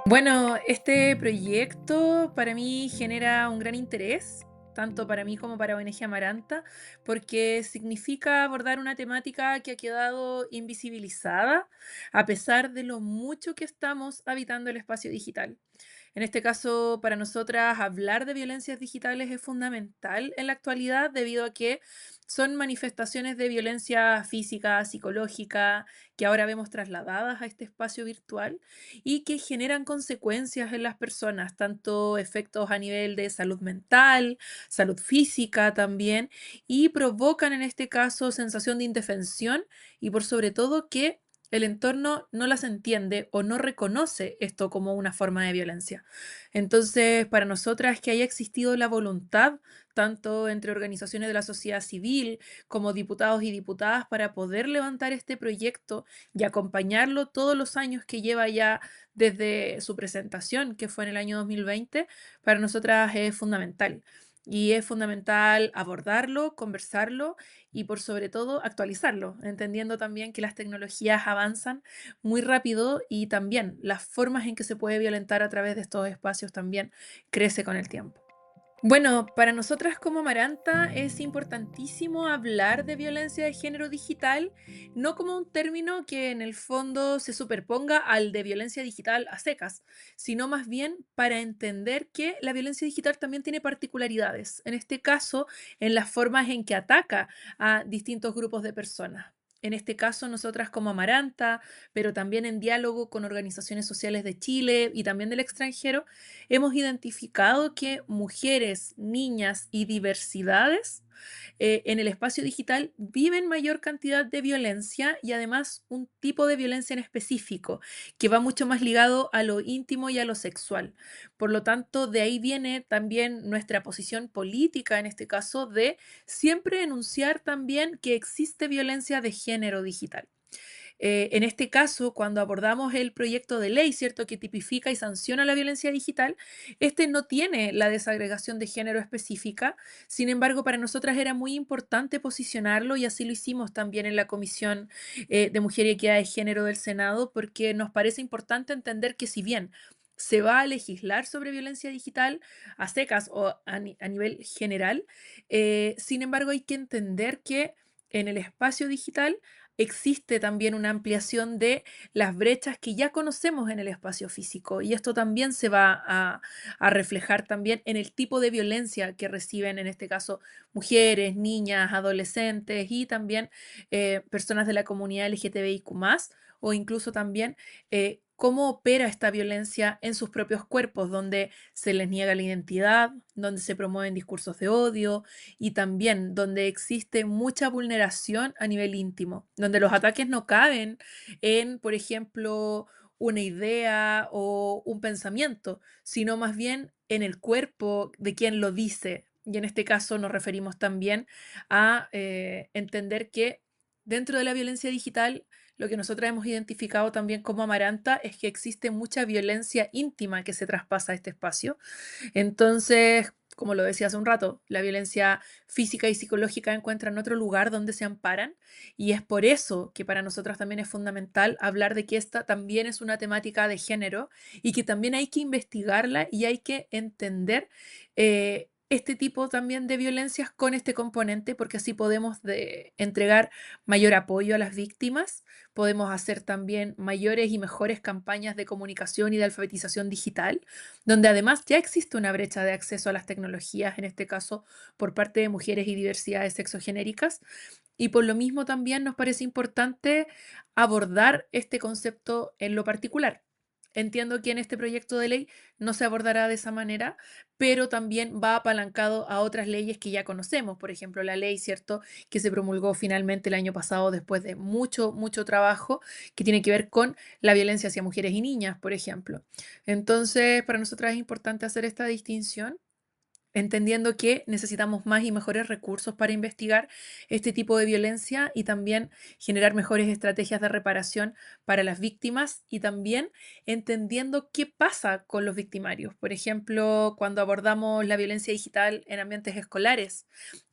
Bueno, este proyecto para mí genera un gran interés, tanto para mí como para ONG Amaranta, porque significa abordar una temática que ha quedado invisibilizada a pesar de lo mucho que estamos habitando el espacio digital. En este caso, para nosotras, hablar de violencias digitales es fundamental en la actualidad debido a que son manifestaciones de violencia física, psicológica, que ahora vemos trasladadas a este espacio virtual y que generan consecuencias en las personas, tanto efectos a nivel de salud mental, salud física también, y provocan en este caso sensación de indefensión y por sobre todo que el entorno no las entiende o no reconoce esto como una forma de violencia. Entonces, para nosotras que haya existido la voluntad, tanto entre organizaciones de la sociedad civil como diputados y diputadas, para poder levantar este proyecto y acompañarlo todos los años que lleva ya desde su presentación, que fue en el año 2020, para nosotras es fundamental. Y es fundamental abordarlo, conversarlo y por sobre todo actualizarlo, entendiendo también que las tecnologías avanzan muy rápido y también las formas en que se puede violentar a través de estos espacios también crece con el tiempo. Bueno, para nosotras como Amaranta es importantísimo hablar de violencia de género digital, no como un término que en el fondo se superponga al de violencia digital a secas, sino más bien para entender que la violencia digital también tiene particularidades, en este caso en las formas en que ataca a distintos grupos de personas. En este caso, nosotras como Amaranta, pero también en diálogo con organizaciones sociales de Chile y también del extranjero, hemos identificado que mujeres, niñas y diversidades en el espacio digital viven mayor cantidad de violencia y además un tipo de violencia en específico que va mucho más ligado a lo íntimo y a lo sexual. Por lo tanto, de ahí viene también nuestra posición política en este caso de siempre enunciar también que existe violencia de género digital. En este caso, cuando abordamos el proyecto de ley, ¿cierto?, que tipifica y sanciona la violencia digital, este no tiene la desagregación de género específica. Sin embargo, para nosotras era muy importante posicionarlo y así lo hicimos también en la Comisión de Mujer y Equidad de Género del Senado, porque nos parece importante entender que si bien se va a legislar sobre violencia digital a secas o a nivel general, sin embargo hay que entender que en el espacio digital existe también una ampliación de las brechas que ya conocemos en el espacio físico y esto también se va a reflejar también en el tipo de violencia que reciben en este caso mujeres, niñas, adolescentes y también personas de la comunidad LGTBIQ+, o incluso también cómo opera esta violencia en sus propios cuerpos, donde se les niega la identidad, donde se promueven discursos de odio, y también donde existe mucha vulneración a nivel íntimo, donde los ataques no caben en, por ejemplo, una idea o un pensamiento, sino más bien en el cuerpo de quien lo dice. Y en este caso nos referimos también a entender que dentro de la violencia digital, lo que nosotros hemos identificado también como Amaranta es que existe mucha violencia íntima que se traspasa a este espacio. Entonces, como lo decía hace un rato, la violencia física y psicológica encuentran otro lugar donde se amparan y es por eso que para nosotras también es fundamental hablar de que esta también es una temática de género y que también hay que investigarla y hay que entender este tipo también de violencias con este componente porque así podemos entregar mayor apoyo a las víctimas, podemos hacer también mayores y mejores campañas de comunicación y de alfabetización digital donde además ya existe una brecha de acceso a las tecnologías, en este caso por parte de mujeres y diversidades sexogenéricas. Y por lo mismo también nos parece importante abordar este concepto en lo particular. Entiendo que en este proyecto de ley no se abordará de esa manera, pero también va apalancado a otras leyes que ya conocemos. Por ejemplo, la ley, ¿cierto?, que se promulgó finalmente el año pasado después de mucho, mucho trabajo, que tiene que ver con la violencia hacia mujeres y niñas, por ejemplo. Entonces, para nosotras es importante hacer esta distinción entendiendo que necesitamos más y mejores recursos para investigar este tipo de violencia y también generar mejores estrategias de reparación para las víctimas y también entendiendo qué pasa con los victimarios. Por ejemplo, cuando abordamos la violencia digital en ambientes escolares,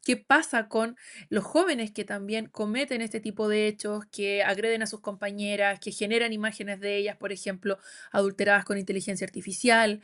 qué pasa con los jóvenes que también cometen este tipo de hechos, que agreden a sus compañeras, que generan imágenes de ellas, por ejemplo, adulteradas con inteligencia artificial.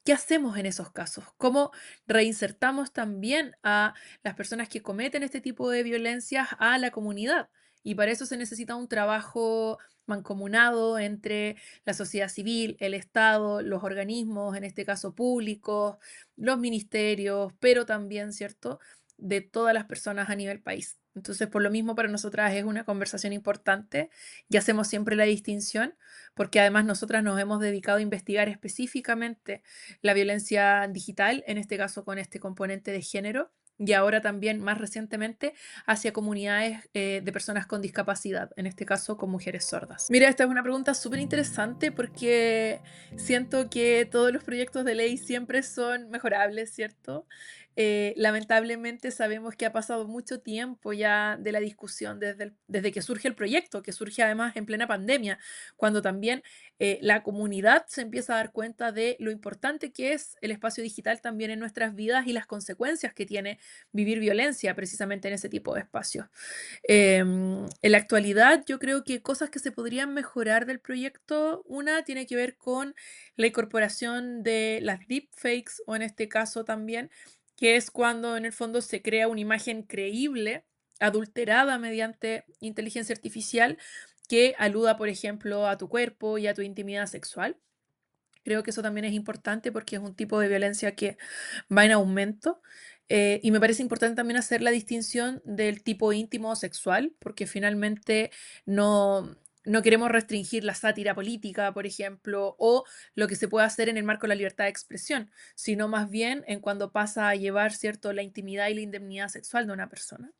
¿Qué hacemos en esos casos? ¿Cómo reinsertamos también a las personas que cometen este tipo de violencias a la comunidad? Y para eso se necesita un trabajo mancomunado entre la sociedad civil, el Estado, los organismos, en este caso públicos, los ministerios, pero también, ¿cierto?, de todas las personas a nivel país. Entonces, por lo mismo, para nosotras es una conversación importante y hacemos siempre la distinción, porque además nosotras nos hemos dedicado a investigar específicamente la violencia digital, en este caso con este componente de género, y ahora también más recientemente hacia comunidades de personas con discapacidad, en este caso con mujeres sordas. Mira, esta es una pregunta súper interesante porque siento que todos los proyectos de ley siempre son mejorables, ¿cierto? Lamentablemente sabemos que ha pasado mucho tiempo ya de la discusión desde que surge el proyecto, que surge además en plena pandemia, cuando también la comunidad se empieza a dar cuenta de lo importante que es el espacio digital también en nuestras vidas y las consecuencias que tiene vivir violencia precisamente en ese tipo de espacios. En la actualidad, yo creo que cosas que se podrían mejorar del proyecto, una tiene que ver con la incorporación de las deepfakes o en este caso también, que es cuando en el fondo se crea una imagen creíble, adulterada mediante inteligencia artificial, que aluda, por ejemplo, a tu cuerpo y a tu intimidad sexual. Creo que eso también es importante porque es un tipo de violencia que va en aumento. Y me parece importante también hacer la distinción del tipo íntimo o sexual, porque finalmente no queremos restringir la sátira política, por ejemplo, o lo que se puede hacer en el marco de la libertad de expresión, sino más bien en cuando pasa a llevar, ¿cierto?, la intimidad y la indemnidad sexual de una persona.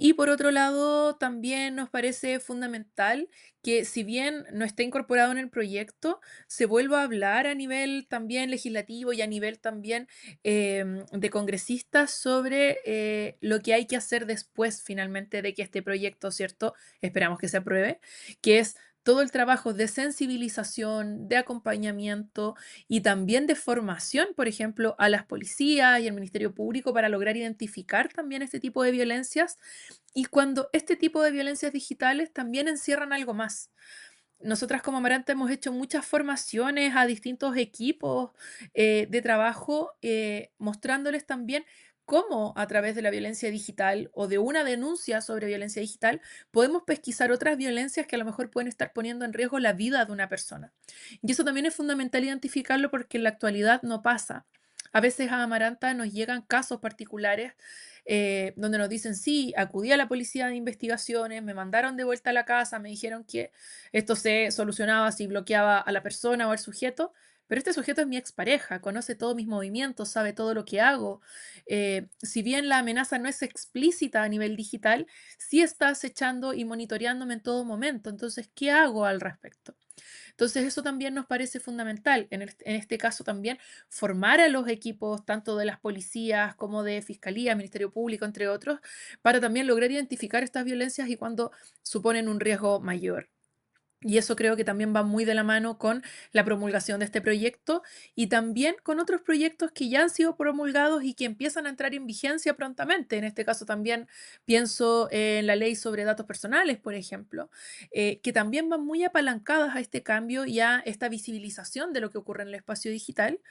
Y por otro lado, también nos parece fundamental que si bien no está incorporado en el proyecto, se vuelva a hablar a nivel también legislativo y a nivel también de congresistas sobre lo que hay que hacer después finalmente de que este proyecto, ¿cierto? Esperamos que se apruebe, que es todo el trabajo de sensibilización, de acompañamiento y también de formación, por ejemplo, a las policías y al Ministerio Público para lograr identificar también este tipo de violencias y cuando este tipo de violencias digitales también encierran algo más. Nosotras como Amaranta hemos hecho muchas formaciones a distintos equipos de trabajo, mostrándoles también cómo a través de la violencia digital o de una denuncia sobre violencia digital podemos pesquisar otras violencias que a lo mejor pueden estar poniendo en riesgo la vida de una persona. Y eso también es fundamental identificarlo porque en la actualidad no pasa. A veces a Amaranta nos llegan casos particulares donde nos dicen, sí, acudí a la policía de investigaciones, me mandaron de vuelta a la casa, me dijeron que esto se solucionaba si bloqueaba a la persona o al sujeto, pero este sujeto es mi expareja, conoce todos mis movimientos, sabe todo lo que hago. Si bien la amenaza no es explícita a nivel digital, sí está acechando y monitoreándome en todo momento. Entonces, ¿qué hago al respecto? Entonces, eso también nos parece fundamental. En este caso también formar a los equipos, tanto de las policías como de fiscalía, Ministerio Público, entre otros, para también lograr identificar estas violencias y cuando suponen un riesgo mayor. Y eso creo que también va muy de la mano con la promulgación de este proyecto y también con otros proyectos que ya han sido promulgados y que empiezan a entrar en vigencia prontamente. En este caso también pienso en la ley sobre datos personales, por ejemplo, que también van muy apalancadas a este cambio y a esta visibilización de lo que ocurre en el espacio digital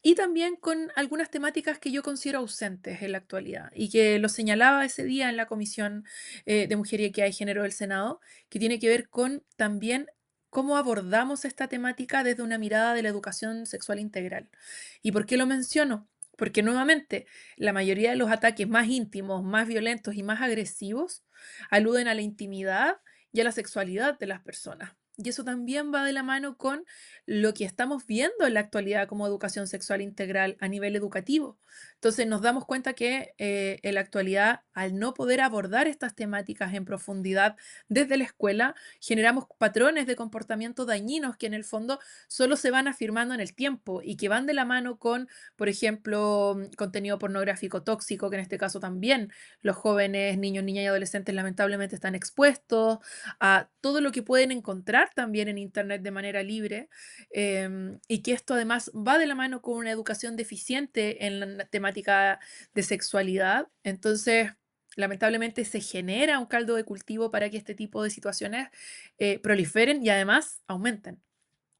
y también con algunas temáticas que yo considero ausentes en la actualidad y que lo señalaba ese día en la Comisión de Mujer y Equidad de Género del Senado, que tiene que ver con también cómo abordamos esta temática desde una mirada de la educación sexual integral. ¿Y por qué lo menciono? Porque nuevamente, la mayoría de los ataques más íntimos, más violentos y más agresivos aluden a la intimidad y a la sexualidad de las personas. Y eso también va de la mano con lo que estamos viendo en la actualidad como educación sexual integral a nivel educativo. Entonces nos damos cuenta que en la actualidad, al no poder abordar estas temáticas en profundidad desde la escuela, generamos patrones de comportamiento dañinos que en el fondo solo se van afirmando en el tiempo y que van de la mano con, por ejemplo, contenido pornográfico tóxico, que en este caso también los jóvenes, niños, niñas y adolescentes lamentablemente están expuestos a todo lo que pueden encontrar también en Internet de manera libre, y que esto además va de la mano con una educación deficiente en la temática de sexualidad. Entonces, lamentablemente se genera un caldo de cultivo para que este tipo de situaciones proliferen y además aumenten.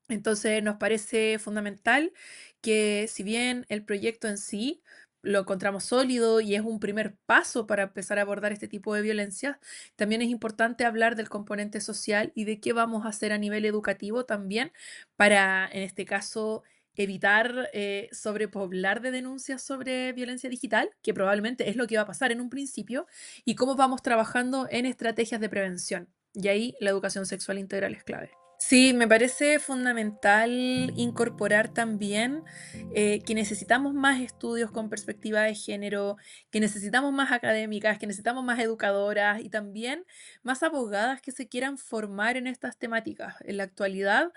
Entonces, nos parece fundamental que si bien el proyecto en sí lo encontramos sólido y es un primer paso para empezar a abordar este tipo de violencia, también es importante hablar del componente social y de qué vamos a hacer a nivel educativo también para, en este caso, evitar sobrepoblar de denuncias sobre violencia digital, que probablemente es lo que va a pasar en un principio, y cómo vamos trabajando en estrategias de prevención. Y ahí la educación sexual integral es clave. Sí, me parece fundamental incorporar también que necesitamos más estudios con perspectiva de género, que necesitamos más académicas, que necesitamos más educadoras y también más abogadas que se quieran formar en estas temáticas. En la actualidad,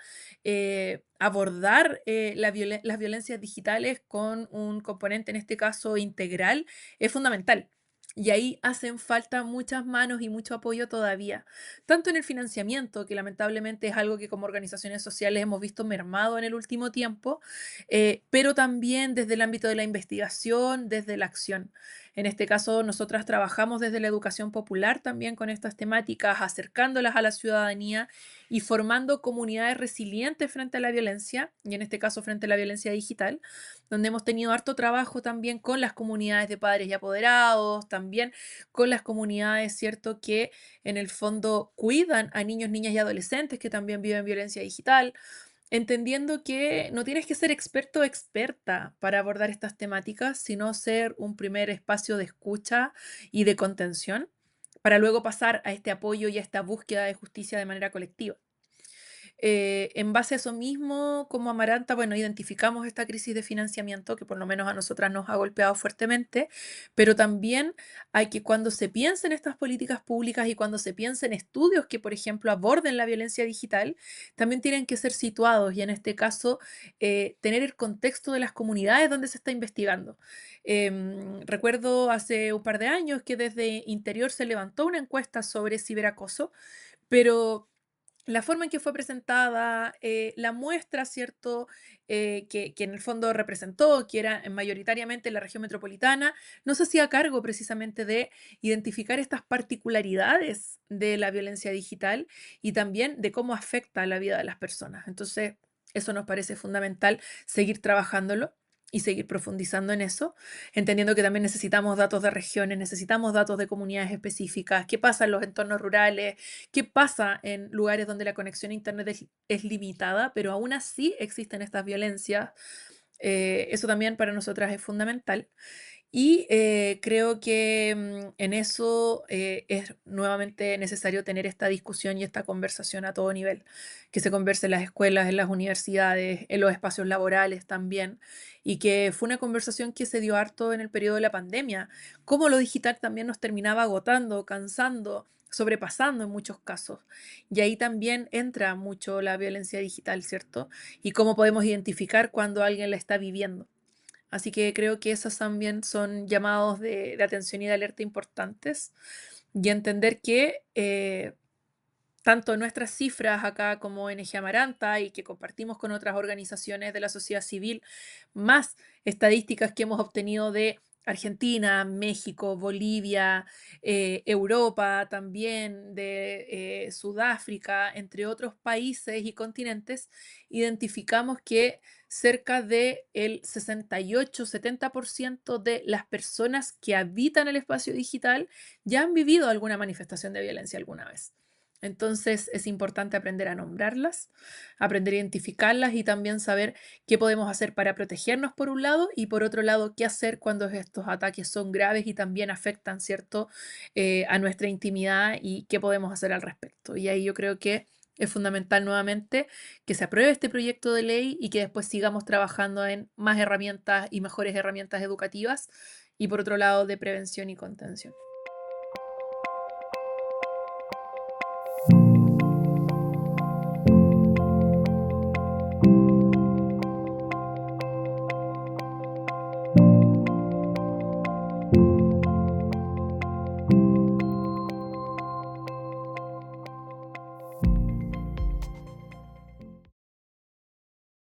abordar las violencias digitales con un componente, en este caso integral, es fundamental. Y ahí hacen falta muchas manos y mucho apoyo todavía tanto en el financiamiento, que lamentablemente es algo que como organizaciones sociales hemos visto mermado en el último tiempo, pero también desde el ámbito de la investigación, desde la acción. En este caso, nosotras trabajamos desde la educación popular también con estas temáticas, acercándolas a la ciudadanía y formando comunidades resilientes frente a la violencia, y en este caso frente a la violencia digital, donde hemos tenido harto trabajo también con las comunidades de padres y apoderados, también con las comunidades, ¿cierto?, que en el fondo cuidan a niños, niñas y adolescentes que también viven violencia digital, entendiendo que no tienes que ser experto o experta para abordar estas temáticas, sino ser un primer espacio de escucha y de contención para luego pasar a este apoyo y a esta búsqueda de justicia de manera colectiva. En base a eso mismo, como Amaranta, bueno, identificamos esta crisis de financiamiento que por lo menos a nosotras nos ha golpeado fuertemente, pero también hay que cuando se piensa en estas políticas públicas y cuando se piensa en estudios que, por ejemplo, aborden la violencia digital, también tienen que ser situados y en este caso tener el contexto de las comunidades donde se está investigando. Recuerdo hace un par de años que desde Interior se levantó una encuesta sobre ciberacoso, pero la forma en que fue presentada, la muestra, ¿cierto? Que en el fondo representó, que era mayoritariamente la región metropolitana, no se hacía cargo precisamente de identificar estas particularidades de la violencia digital y también de cómo afecta a la vida de las personas. Entonces, eso nos parece fundamental seguir trabajándolo y seguir profundizando en eso, entendiendo que también necesitamos datos de regiones, necesitamos datos de comunidades específicas, qué pasa en los entornos rurales, qué pasa en lugares donde la conexión a Internet es limitada, pero aún así existen estas violencias. Eso también para nosotras es fundamental. Y creo que en eso es nuevamente necesario tener esta discusión y esta conversación a todo nivel, que se converse en las escuelas, en las universidades, en los espacios laborales también, y que fue una conversación que se dio harto en el periodo de la pandemia, cómo lo digital también nos terminaba agotando, cansando, sobrepasando en muchos casos. Y ahí también entra mucho la violencia digital, ¿cierto? Y cómo podemos identificar cuando alguien la está viviendo. Así que creo que esos también son llamados de atención y de alerta importantes y entender que tanto nuestras cifras acá como NG Amaranta y que compartimos con otras organizaciones de la sociedad civil, más estadísticas que hemos obtenido de Argentina, México, Bolivia, Europa también, de Sudáfrica, entre otros países y continentes, identificamos que cerca del 68-70% de las personas que habitan el espacio digital ya han vivido alguna manifestación de violencia alguna vez. Entonces es importante aprender a nombrarlas, aprender a identificarlas y también saber qué podemos hacer para protegernos por un lado y por otro lado qué hacer cuando estos ataques son graves y también afectan, ¿cierto?, a nuestra intimidad y qué podemos hacer al respecto. Y ahí yo creo que Es fundamental nuevamente que se apruebe este proyecto de ley y que después sigamos trabajando en más herramientas y mejores herramientas educativas y por otro lado de prevención y contención.